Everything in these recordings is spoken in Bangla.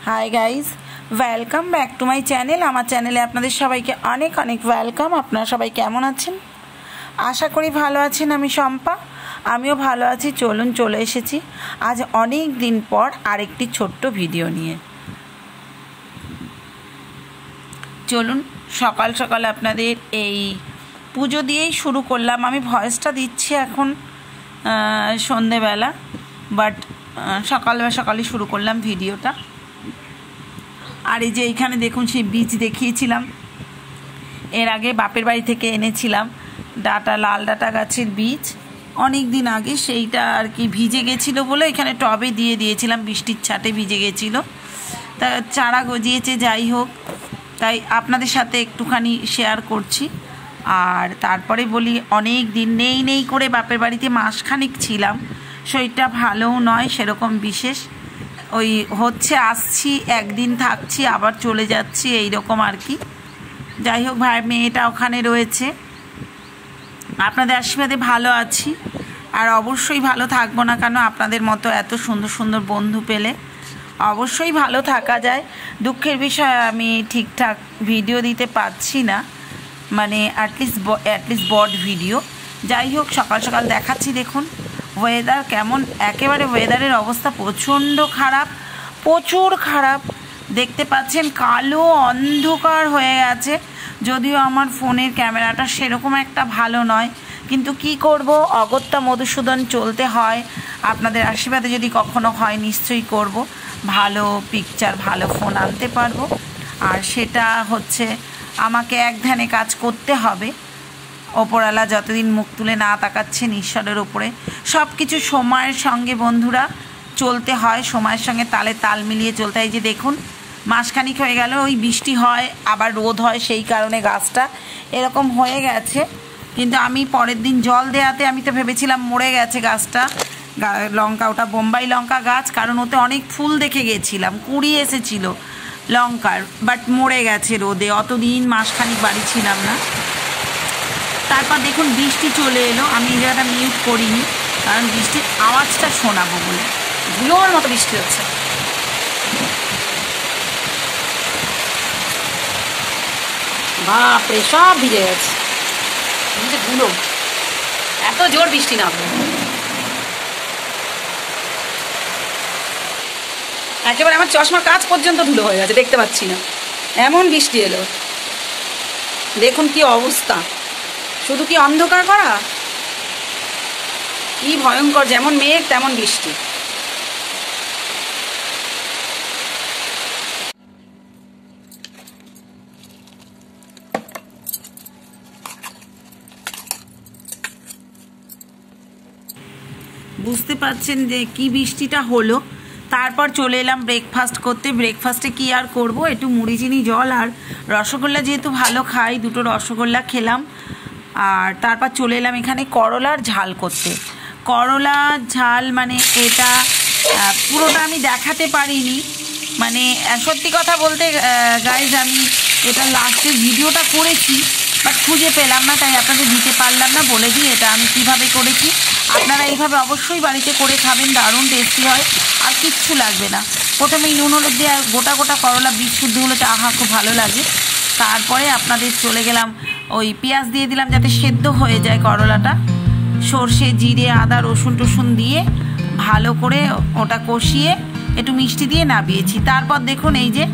High guys welcome back to my channel. आमार चैनेले आपनादेर सबाइके अनेक अनेक वेलकम। आपनारा सबाई केमन आछेन? आशा करी भालो आछेन। आमी शम्पा, आमिओ भालो आछि। चलुन चले एसेछि आज अनेक दिन पर आरेकटी छोट्ट भिडियो निये। चलुन सकाल सकाल आपनादेर एई पुजो दिएई शुरू करलाम। आमी भয়েসটা दिচ্ছি এখন সন্ধ্যেবেলা, বাট সকালবেলা সকালে শুরু করলাম ভিডিওটা। আর এই যে এইখানে দেখুন সেই বীজ দেখিয়েছিলাম, এর আগে বাপের বাড়ি থেকে এনেছিলাম ডাটা, লাল ডাটা গাছের বীজ অনেক দিন আগে। সেইটা আর কি ভিজে গেছিলো বলে এখানে টবে দিয়ে দিয়েছিলাম, বৃষ্টির ছাটে ভিজে গেছিলো, তা চারা গজিয়েছে। যাই হোক, তাই আপনাদের সাথে একটুখানি শেয়ার করছি। আর তারপরে বলি, অনেক দিন নেই করে বাপের বাড়িতে মাসখানেক ছিলাম, শরীরটা ভালোও নয় সেরকম বিশেষ, ওই হচ্ছে আসছি একদিন থাকছি আবার চলে যাচ্ছি এইরকম আর কি। যাই হোক, ভাই মেয়েটা ওখানে রয়েছে, আপনাদের আশীর্বাদে ভালো আছি। আর অবশ্যই ভালো থাকবো না কেন, আপনাদের মতো এত সুন্দর সুন্দর বন্ধু পেলে অবশ্যই ভালো থাকা যায়। দুঃখের বিষয় আমি ঠিকঠাক ভিডিও দিতে পারছি না, মানে অ্যাটলিস্ট বড ভিডিও। যাই হোক, সকাল সকাল দেখাচ্ছি। দেখুন ওয়েদার কেমন, একেবারে ওয়েদারের অবস্থা প্রচণ্ড খারাপ, প্রচুর খারাপ। দেখতে পাচ্ছেন কালো অন্ধকার হয়ে গেছে। যদিও আমার ফোনের ক্যামেরাটা সেরকম একটা ভালো নয়, কিন্তু কি করব, অগত্যা মধুসূদন চলতে হয়। আপনাদের আশীর্বাদে যদি কখনো হয় নিশ্চয়ই করব, ভালো পিকচার ভালো ফোন আনতে পারবো। আর সেটা হচ্ছে আমাকে এক ধ্যানে কাজ করতে হবে। ওপরওয়ালা যতদিন মুখ তুলে না তাকাচ্ছেন ঈশ্বরের ওপরে, সব কিছু সময়ের সঙ্গে বন্ধুরা চলতে হয়, সময়ের সঙ্গে তালে তাল মিলিয়ে চলতে হয়। যে দেখুন মাসখানিক হয়ে গেল, ওই বৃষ্টি হয় আবার রোদ হয়, সেই কারণে গাছটা এরকম হয়ে গেছে। কিন্তু আমি পরের দিন জল দেওয়াতে আমি তো ভেবেছিলাম মরে গেছে গাছটা। লঙ্কা, ওটা বোম্বাই লঙ্কা গাছ, কারণ ওতে অনেক ফুল দেখে গেছিলাম, কুড়ি এসেছিল লঙ্কার, বাট মরে গেছে রোদে। অতদিন মাসখানিক বাড়ি ছিলাম না। তারপর দেখুন বৃষ্টি চলে এলো। আমি এই জায়গাটা মিউট করিনি, কারণ বৃষ্টির আওয়াজটা শোনাবো বলে। ধুলোর মতো বৃষ্টি হচ্ছে। বাপরে, সব ভিজে গেছে, ধুলো, এত জোর বৃষ্টি নামবে। একেবারে আমার চশমার কাচ পর্যন্ত ধুলো হয়ে গেছে, দেখতে পাচ্ছি না, এমন বৃষ্টি এলো। দেখুন কি অবস্থা, শুধু কি অন্ধকার করা, কি ভয়ঙ্কর, যেমন মেঘ তেমন বৃষ্টি। বুঝতে পারছেন যে কি বৃষ্টিটা হলো। তারপর চলে এলাম ব্রেকফাস্ট করতে। ব্রেকফাস্টে কি আর করব, একটু মুড়ি চিনি জল আর রসগোল্লা, যেহেতু ভালো খাই, দুটো রসগোল্লা খেলাম। আর তারপর চলে এলাম এখানে করলার ঝাল করতে। করলা ঝাল মানে এটা পুরোটা আমি দেখাতে পারিনি, মানে সত্যি কথা বলতে গাইজ, আমি এটা লাস্টে ভিডিওটা করেছি বাট খুঁজে পেলাম না, তাই আপনাদের দিতে পারলাম না। বলে দিই এটা আমি কিভাবে করেছি। আপনারা এইভাবে অবশ্যই বাড়িতে করে খাবেন, দারুণ টেস্টি হয়, আর কিচ্ছু লাগবে না। প্রথমেই নুন হলুদ দিয়ে গোটা গোটা করলা বীজ শুদ্ধ হলে আহা খুব ভালো লাগে। তারপরে আপনাদের চলে গেলাম, ওই পেঁয়াজ দিয়ে দিলাম যাতে সেদ্ধ হয়ে যায় করলাটা। সর্ষে, জিরে, আদা, রসুন টসুন দিয়ে ভালো করে ওটা কষিয়ে একটু মিষ্টি দিয়ে নামিয়েছি। তারপর দেখুন এই যে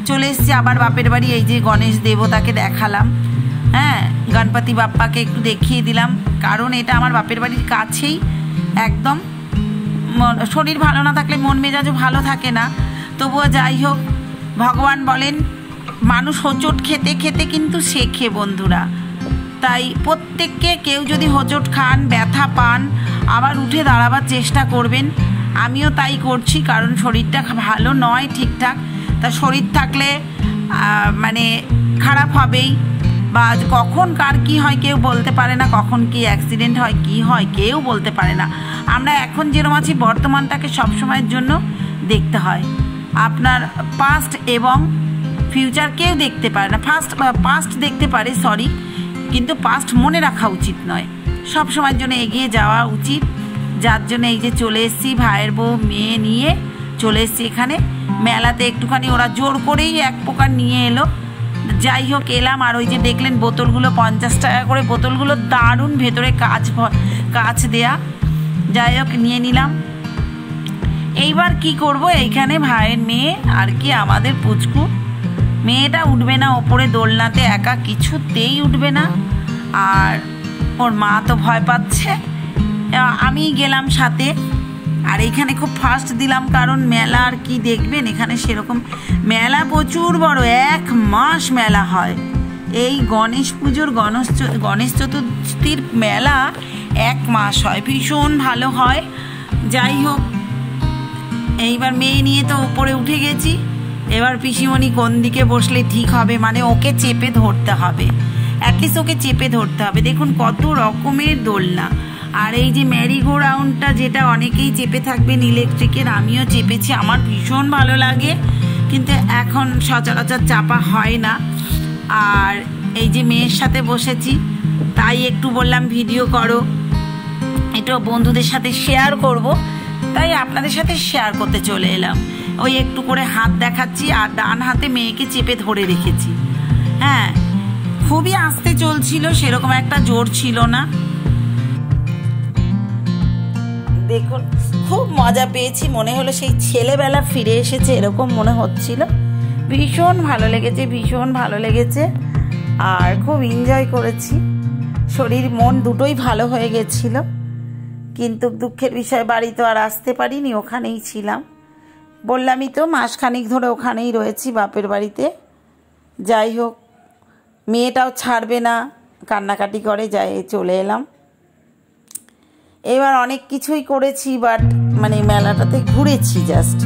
চলে এসেছি আবার বাপের বাড়ি। এই যে গণেশ দেবতাকে দেখালাম, হ্যাঁ, গণপতি বাপ্পাকে একটু দেখিয়ে দিলাম, কারণ এটা আমার বাপের বাড়ির কাছেই একদম। শরীর ভালো না থাকলে মন মেজাজও ভালো থাকে না, তবুও যাই হোক, ভগবান বলেন মানুষ হোঁচট খেতে খেতে কিন্তু শেখে বন্ধুরা। তাই প্রত্যেককে, কেউ যদি হোঁচট খান, ব্যথা পান, আবার উঠে দাঁড়াবার চেষ্টা করবেন। আমিও তাই করছি, কারণ শরীরটা ভালো নয় ঠিকঠাক। তা শরীর থাকলে মানে খারাপ হবেই, বা কখন কার কী হয় কেউ বলতে পারে না, কখন কি অ্যাক্সিডেন্ট হয় কি হয় কেউ বলতে পারে না। আমরা এখন যেরকম আছি বর্তমানটাকে সবসময়ের জন্য দেখতে হয়। আপনার পাস্ট এবং ফিউচার কেউ দেখতে পারে না, পাস্ট দেখতে পারে, সরি, কিন্তু পাস্ট মনে রাখা উচিত নয়, সব সময়ের জন্য এগিয়ে যাওয়া উচিত। যার জন্য এই যে চলে এসেছি, ভাইয়ের বউ মেয়ে নিয়ে চলে এসেছি এখানে। মেলাতে একটুখানি ওরা জোর করেই এক প্রকার নিয়ে এলো। যাই হোক এলাম, আর ওই যে দেখলেন বোতলগুলো 50 টাকা করে বোতলগুলো, দারুণ, ভেতরে কাচ দেয়া। যাই হোক নিয়ে নিলাম। এইবার কি করব, এইখানে ভাইয়ের মেয়ে আর কি আমাদের পুচকু, মেয়েটা উঠবে না ওপরে দোলনাতে, একা কিছুতেই উঠবে না, আর ওর মা তো ভয় পাচ্ছে, আমি গেলাম সাথে। আর এইখানে খুব ফাস্ট দিলাম, কারণ মেলা আর কি দেখবেন, এখানে সেরকম মেলা প্রচুর বড়, 1 মাস মেলা হয়। এই গণেশ পুজোর গণেশ চতুর্থীর মেলা 1 মাস হয়, ভীষণ ভালো হয়। যাই হোক এইবার মেয়ে নিয়ে তো উপরে উঠে গেছি। এবার পিসিমণি কোন দিকে বসলে ঠিক হবে, মানে ওকে চেপে ধরতে হবে, অ্যাটলিস্ট ওকে চেপে ধরতে হবে। দেখুন কত রকমের দোলনা। আর এই যে ম্যারিগো রাউন্ডটা, যেটা অনেকেই চেপে থাকবেন ইলেকট্রিকের, আমিও চেপেছি, আমার ভীষণ ভালো লাগে, কিন্তু এখন সচরাচর চাপা হয় না। আর এই যে মেয়ের সাথে বসেছি, তাই একটু বললাম ভিডিও করো, এটা বন্ধুদের সাথে শেয়ার করব, তাই আপনাদের সাথে শেয়ার করতে চলে এলাম। ওই একটু করে হাত দেখাচ্ছি, আর ডান হাতে মেয়েকে চেপে ধরে রেখেছি। হ্যাঁ, খুবই আস্তে চলছিল, সেরকম একটা জোর ছিল না। দেখুন খুব মজা পেয়েছি, মনে হলো সেই ছেলেবেলা ফিরে এসেছে এরকম মনে হচ্ছিল। ভীষণ ভালো লেগেছে, ভীষণ ভালো লেগেছে, আর খুব এনজয় করেছি। শরীর মন দুটোই ভালো হয়ে গেছিল, কিন্তু দুঃখের বিষয় বাড়ি তো আর আসতে পারিনি, ওখানেই ছিলাম। বললামই তো মাসখানিক ধরে ওখানেই রয়েছি বাপের বাড়িতে। যাই হোক মেয়েটাও ছাড়বে না, কান্নাকাটি করে, যাই চলে এলাম। এবার অনেক কিছুই করেছি, বাট মানে মেলাটাতে ঘুরেছি জাস্ট,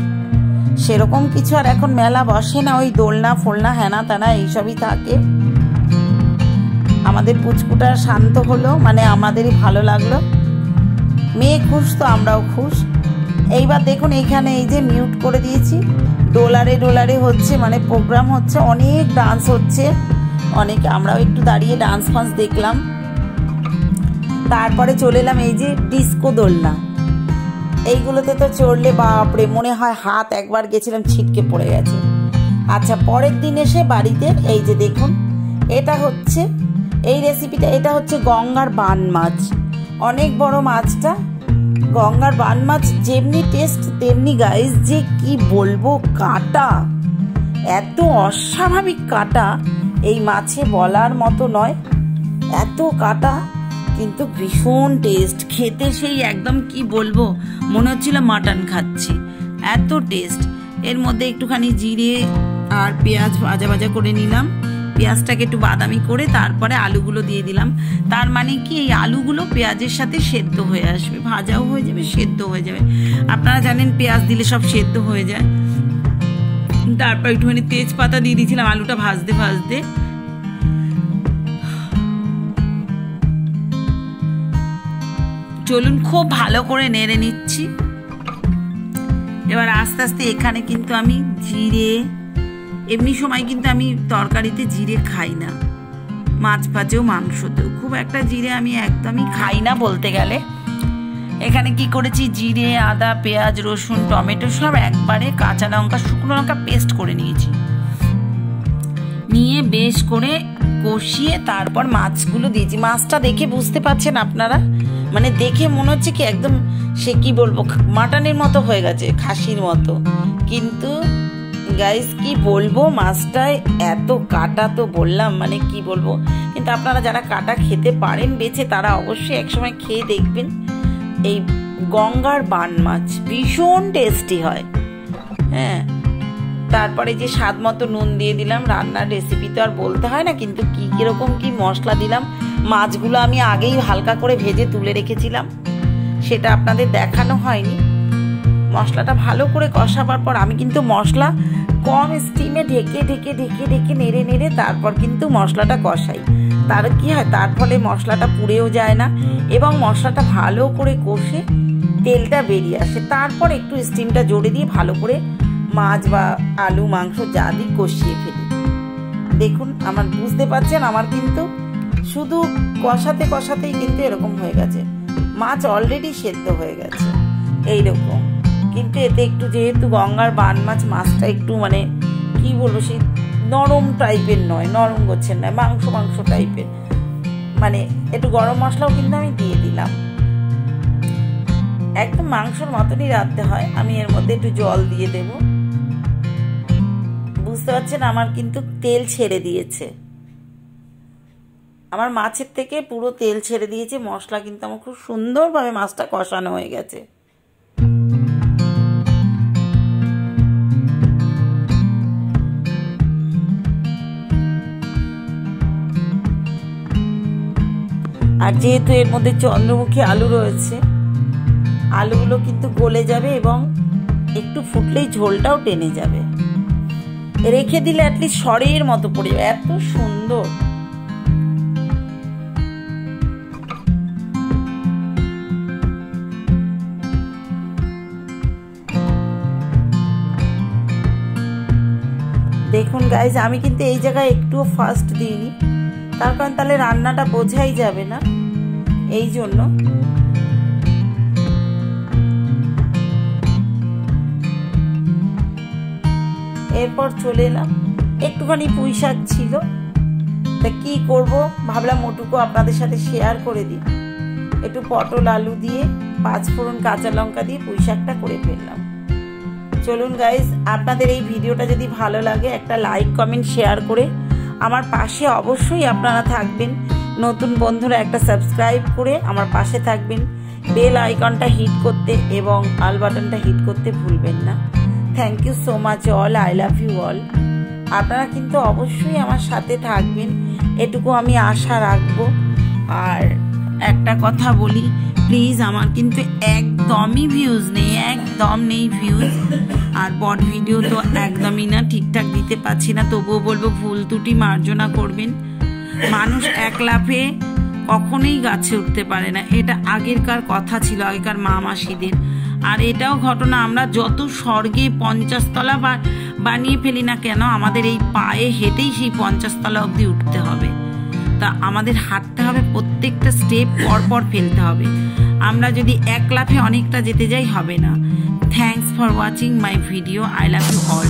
সেরকম কিছু আর এখন মেলা বসে না। ওই দোলনা ফোলনা হেনা তেনা এইসবই থাকে। আমাদের পুচকুটা শান্ত হলো, মানে আমাদেরই ভালো লাগলো, মেয়ে খুশ তো আমরাও খুশ। এইবার দেখুন এইখানে এই যে মিউট করে দিয়েছি, ডোলারে হচ্ছে, মানে প্রোগ্রাম হচ্ছে, অনেক ডান্স হচ্ছে, অনেক, আমরাও একটু দাঁড়িয়ে ডান্স ফান্স দেখলাম। তারপরে চলে এলাম এই যে ডিস্কো দোলনা, এইগুলোতে তো চড়লে বাপরে মনে হয় হাত, একবার গেছিলাম ছিটকে পড়ে গেছে। আচ্ছা, পরের দিন এসে বাড়িতে এই যে দেখুন, এটা হচ্ছে এই রেসিপিটা, এটা হচ্ছে গঙ্গার বান মাছ, অনেক বড় মাছটা, গঙ্গার বান মাছ, যেমনি টেস্ট তেমনি গাইস, যে কি বলবো, কাটা, এত অস্বাভাবিক কাটা এই মাছে বলার মতো নয়, এত কাটা, কিন্তু ভীষণ টেস্ট, খেতে সেই একদম কি বলবো, মনে হচ্ছিল মাটন খাচ্ছি, এত টেস্ট। এর মধ্যে একটুখানি জিরে আর পেঁয়াজ ভাজা ভাজা করে নিলাম, পেঁয়াজটাকে একটু বাদামি করে তারপরে আলুগুলো দিয়ে দিলাম। তার মানে কি এই আলুগুলো পেঁয়াজের সাথে সেদ্ধ হয়ে আসবে, ভাজাও হয়ে যাবে, সেদ্ধ হয়ে যাবে। আপনারা জানেন পেঁয়াজ দিলে সব সেদ্ধ হয়ে যায়। তারপর একটুখানি তেজপাতা দিয়ে দিয়েছিলাম আলুটা ভাজতে ভাজতে। চলুন খুব ভালো করে নেড়ে নিচ্ছি। এবার আস্তে আস্তে এখানে কিন্তু আমি জিরে, এমনি সময় কিন্তু আমি তরকারিতে জিরে খাই না, মাছ ভাজেও মাংসতেও খুব একটা জিরে আমি একদমই খাই না বলতে গেলে। এখানে কি করেছি, জিরে, আদা, পেঁয়াজ, রসুন, টমেটো সব একবারে, কাঁচা লঙ্কা, শুকনো লঙ্কা পেস্ট করে নিয়েছি, নিয়ে বেশ করে কষিয়ে তারপর মাছগুলো দিয়েছি। মাছটা দেখে বুঝতে পারছেন আপনারা, মানে দেখে মনে হচ্ছে কি একদম সে কি বলবো মাটনের মতো হয়ে গেছে, খাসির মতো, কিন্তু গাইস কি বলবো, মাছটায় এত কাটা, তো বললাম মানে কি বলবো। কিন্তু আপনারা যারা কাটা খেতে পারেন বেছে, তারা অবশ্যই একসময় খেয়ে দেখবেন। এই গঙ্গার বান মাছ ভীষণ টেস্টি হয়। হ্যাঁ, তারপরে যে স্বাদ মতো নুন দিয়ে দিলাম, রান্নার রেসিপি তো আর বলতে হয় না, কিন্তু কি কিরকম কি মশলা দিলাম। মাছগুলো আমি আগেই হালকা করে ভেজে তুলে রেখেছিলাম, সেটা আপনাদের দেখানো হয়নি। মশলাটা ভালো করে কষাবার পর আমি কিন্তু মশলা কম স্টিমে ঢেকে ঢেকে ঢেকে ঢেকে নেড়ে নেড়ে তারপর কিন্তু মশলাটা কষাই। তার কি হয়, তার ফলে মশলাটা পুড়েও যায় না এবং মশলাটা ভালো করে কষে তেলটা বেরিয়ে আসে। তারপর একটু স্টিমটা জোরে দিয়ে ভালো করে মাছ বা আলু মাংস যা দিই কষিয়ে ফেলি। দেখুন আমার বুঝতে পারছেন, আমার কিন্তু শুধু কষাতে কষাতেই কিন্তু এরকম হয়ে গেছে, মাছ অলরেডি সেদ্ধ হয়ে গেছে এইরকম। কিন্তু এতে একটু যেহেতু গঙ্গার বান মাছ, মাছটা একটু মানে কি বলবো, সেই নরম টাইপের নয়, নরম গোছের নয়, মাংস মাংস টাইপের, মানে একটু গরম মশলাও কিন্তু আমি দিয়ে দিলাম। একদম মাংসর মতনই রাঁধতে হয়। আমি এর মধ্যে একটু জল দিয়ে দেব। বুঝতে পারছেন আমার কিন্তু তেল ছেড়ে দিয়েছে, আমার মাছের থেকে পুরো তেল ছেড়ে দিয়েছে। মশলা কিন্তু আমার খুব সুন্দরভাবে মাছটা কষানো হয়ে গেছে। আর যেহেতু এর মধ্যে চন্দ্রমুখী আলু রয়েছে, আলুগুলো কিন্তু গলে যাবে এবং একটু ফুটলেই ঝোলটাও টেনে যাবে। রেখে দিলে অ্যাটলিস্ট সরের মতো পড়ে যাবে, এত সুন্দর। দেখুন গাইজ, আমি কিন্তু এই জায়গায় একটুও ফার্স্ট দিইনি, তার কারণ তাহলে রান্নাটা বোঝাই যাবে না, এই জন্য। এরপর চলে এলাম, একটুখানি পুঁই শাক ছিল, তা কি করব ভাবলাম ওটুকু আপনাদের সাথে শেয়ার করে দিই। একটু পটল আলু দিয়ে 5 ফোড়ন কাঁচা লঙ্কা দিয়ে পুঁই শাকটা করে ফেললাম। চলুন গাইজ, আপনাদের এই ভিডিওটা যদি ভালো লাগে একটা লাইক কমেন্ট শেয়ার করে আমার পাশে অবশ্যই আপনারা থাকবেন। নতুন বন্ধুরা একটা সাবস্ক্রাইব করে আমার পাশে থাকবেন, বেল আইকনটা হিট করতে এবং অল বাটনটা হিট করতে ভুলবেন না। Thank you so much all, I love you all. আপনারা কিন্তু অবশ্যই আমার সাথে থাকবেন, এটুকু আমি আশা রাখবো। আর একটা কথা বলি, প্লিজ, আমার কিন্তু একদমই ভিউজ নেই, একদম নেই ভিউজ। আর বট ভিডিও তো একদমই না, ঠিকঠাক দিতে পারছি না, তবুও বলবো ভুল ত্রুটি মার্জনা করবেন। মানুষ এক লাফে কখনোই গাছে উঠতে পারে না, এটা আগেরকার কথা ছিল, আগেকার মা মাসিদের। আর এটাও ঘটনা, আমরা যত স্বর্গে 50 তলা বানিয়ে ফেলি না কেন, আমাদের এই পায়ে হেঁটেই সেই 50 তলা অবধি উঠতে হবে। তা আমাদের হাঁটতে হবে, প্রত্যেকটা স্টেপ পরপর ফেলতে হবে। আমরা যদি এক লাফে অনেকটা যেতে যাই হবে না। Thanks for watching my video, I love you all.